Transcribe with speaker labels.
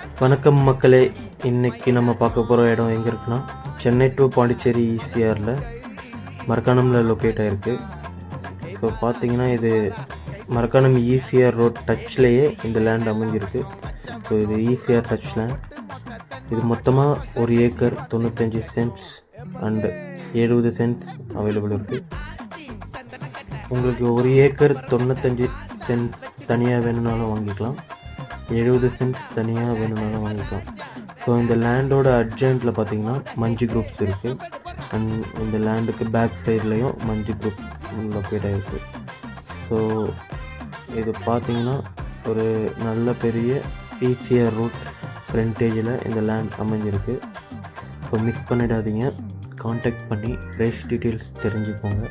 Speaker 1: வணக்கம் மக்களே, இன்னைக்கு நம்ம பார்க்க போகிற இடம் எங்கே இருக்குன்னா, சென்னை டு பாண்டிச்சேரி ஈசிஆரில் மரக்காணமில் லொக்கேட் ஆகிருக்கு. இப்போ பார்த்தீங்கன்னா இது மரக்காணம் ஈசிஆர் ரோட் டச்லேயே இந்த லேண்ட் அமைஞ்சிருக்கு. ஸோ இது ஈசிஆர் டச் லேண்ட். இது மொத்தமாக 1 acre 95 cents and 70 cents available இருக்குது. உங்களுக்கு 1 ஏக்கர் 95 சென்ட்ஸ் தனியாக வேணும்னாலும் வாங்கிக்கலாம், 70 சென்ட்ஸ் தனியாக வேணும்னாலும் வாங்கிக்கலாம். ஸோ இந்த லேண்டோட அட்ஜாயிண்டில் பார்த்தீங்கன்னா மஞ்சு குரூப்ஸ் இருக்குது. அண்ட் இந்த லேண்டுக்கு பேக் சைட்லேயும் மஞ்சு குரூப் லொக்கேட் ஆகிருக்கு. ஸோ இது பார்த்தீங்கன்னா ஒரு நல்ல பெரிய ஈசிஆர் ரோட் ஃப்ரண்டேஜில் இந்த லேண்ட் அமைஞ்சிருக்கு. ஸோ மிஸ் பண்ணிடாதீங்க, காண்டாக்ட் பண்ணி ப்ரைஸ் டீட்டெயில்ஸ் தெரிஞ்சுக்கோங்க.